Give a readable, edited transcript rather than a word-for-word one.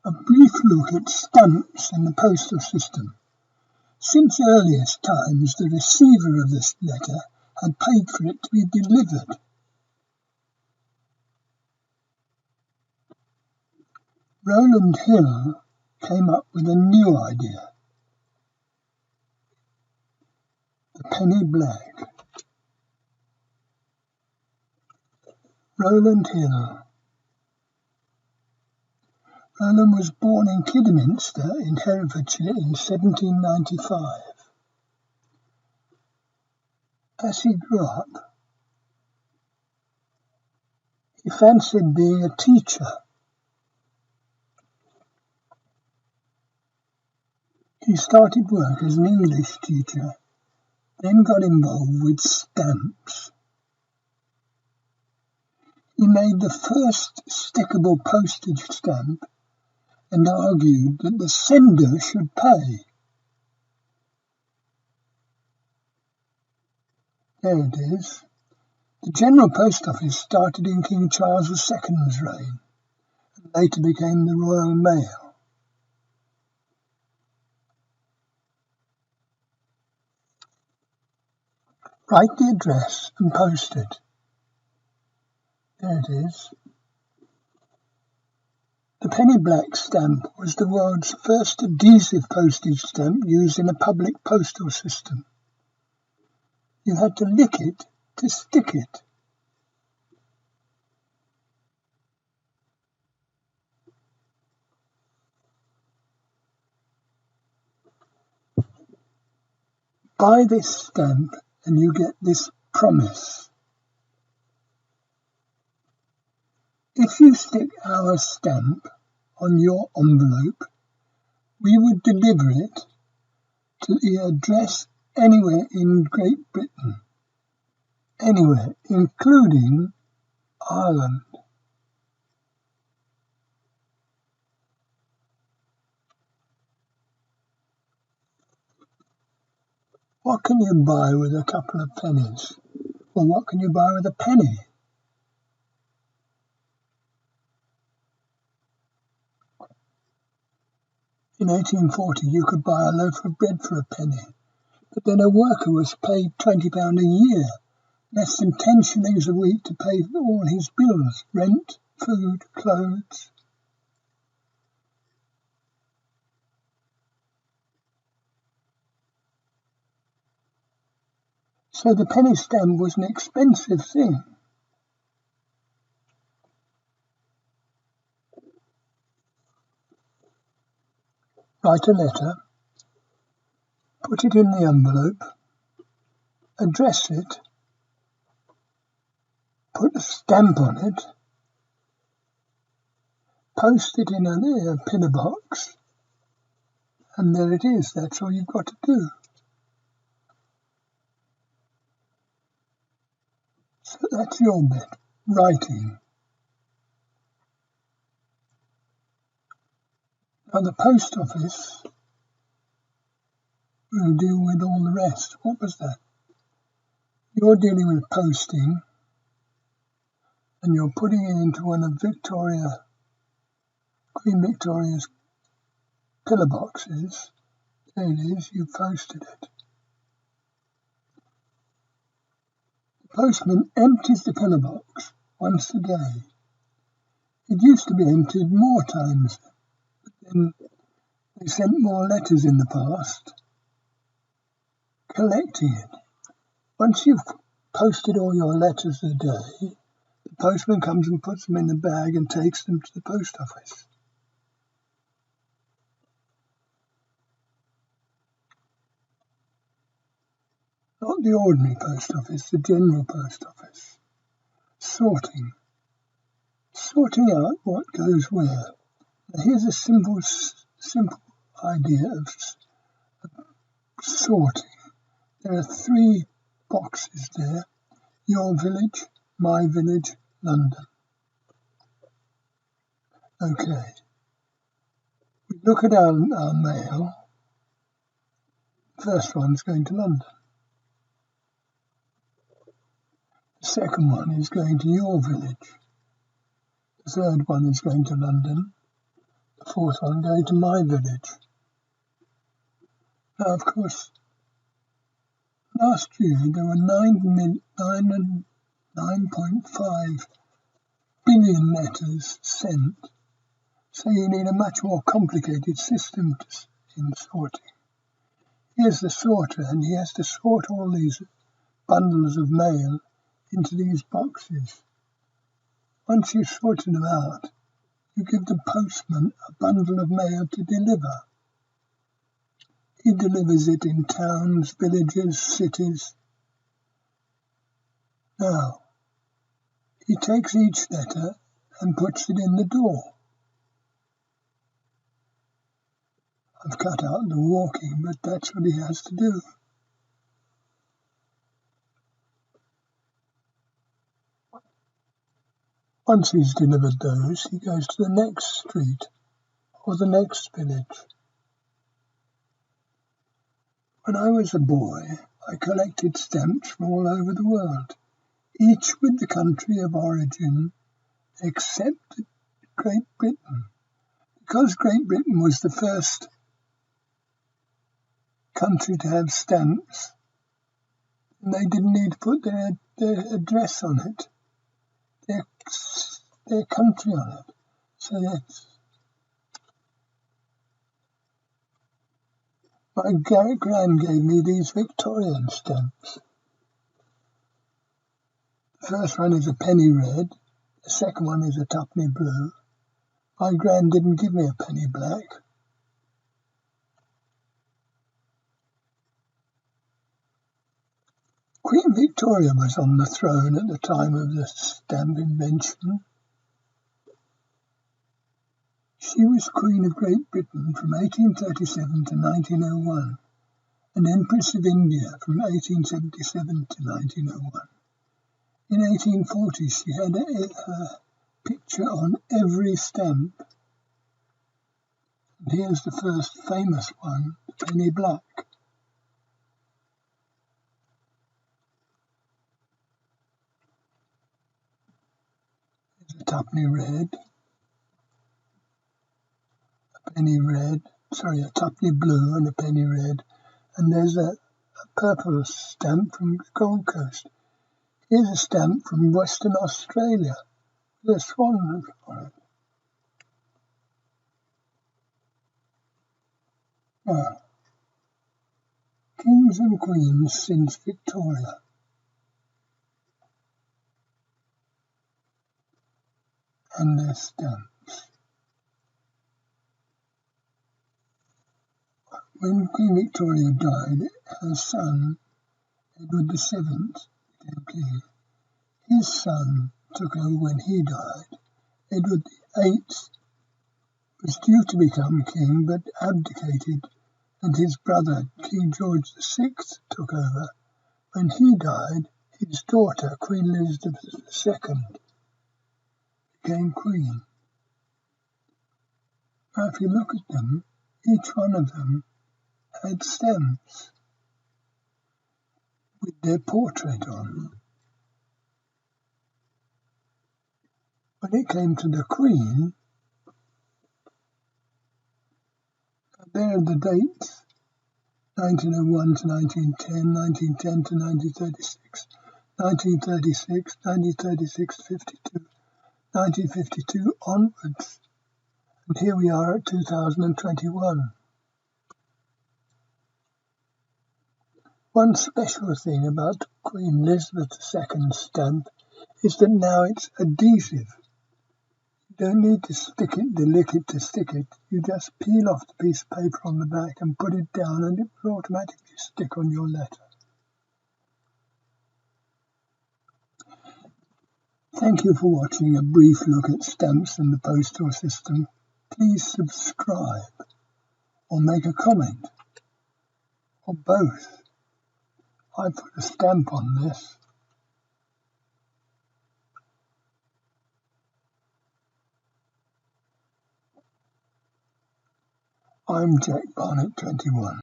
A brief look at stamps in the postal system. Since earliest times, the receiver of this letter had paid for it to be delivered. Rowland Hill came up with a new idea. The penny black. Rowland Hill. Rowland was born in Kidderminster in Herefordshire in 1795. As he grew up, he fancied being a teacher. He started work as an English teacher, then got involved with stamps. He made the first stickable postage stamp and argued that the sender should pay. There it is. The General Post Office started in King Charles II's reign and later became the Royal Mail. Write the address and post it. There it is. The penny black stamp was the world's first adhesive postage stamp used in a public postal system. You had to lick it to stick it. Buy this stamp and you get this promise. If you stick our stamp on your envelope, we would deliver it to the address anywhere in Great Britain, anywhere, including Ireland. What can you buy with a couple of pennies? Or what can you buy with a penny? In 1840, you could buy a loaf of bread for a penny, but then a worker was paid £20 a year, less than 10 shillings a week to pay for all his bills, rent, food, clothes. So the penny stamp was an expensive thing. Write a letter, put it in the envelope, address it, put a stamp on it, post it in a pillar box, and there it is. That's all you've got to do. So that's your bit, writing. Now the post office will deal with all the rest. What was that? You're dealing with posting, and you're putting it into one of Queen Victoria's pillar boxes. There it is, you've posted it. The postman empties the pillar box once a day. It used to be emptied more times, but then they sent more letters in the past, collecting it. Once you've posted all your letters a day, the postman comes and puts them in a bag and takes them to the post office. Not the ordinary post office, the general post office. Sorting. Sorting out what goes where. Now here's a simple idea of sorting. There are 3 boxes there. Your village, my village, London. Okay. We look at our mail. First one's going to London. The second one is going to your village. The third one is going to London. The fourth one going to my village. Now, of course, last year there were 9.5 billion letters sent, so you need a much more complicated system in sorting. Here's the sorter, and he has to sort all these bundles of mail into these boxes. Once you've sorted them out, you give the postman a bundle of mail to deliver. He delivers it in towns, villages, cities. Now, he takes each letter and puts it in the door. I've cut out the walking, but that's what he has to do. Once he's delivered those, he goes to the next street or the next village. When I was a boy, I collected stamps from all over the world, each with the country of origin except Great Britain. Because Great Britain was the first country to have stamps, and they didn't need to put their address on it, their country on it. So that's my gran gave me these Victorian stamps. The first one is a penny red, the second one is a tuppenny blue. My gran didn't give me a penny black. Queen Victoria was on the throne at the time of the stamp invention. She was Queen of Great Britain from 1837 to 1901, and Empress of India from 1877 to 1901. In 1840 she had a picture on every stamp. And here's the first famous one, the penny black. There's a tuppenny red, a tuppenny blue and a penny red, and there's a purple stamp from the Gold Coast. Here's a stamp from Western Australia with a swan on it. Now, kings and queens since Victoria. And their stamps. When Queen Victoria died, her son, Edward VII, became king. His son took over when he died. Edward VIII was due to become king, but abdicated, and his brother, King George VI, took over. When he died, his daughter, Queen Elizabeth II, became queen. Now, if you look at them, each one of them had stamps with their portrait on. When it came to the Queen, there are the dates, 1901 to 1910, 1910 to 1936, 1936, 1936 to 52, 1952 onwards, and here we are at 2021. One special thing about Queen Elizabeth II's stamp is that now it's adhesive. You don't need to lick it to stick it. You just peel off the piece of paper on the back and put it down, and it will automatically stick on your letter. Thank you for watching a brief look at stamps and the postal system. Please subscribe or make a comment, or both. I put a stamp on this. I'm Jack Barnett, 21.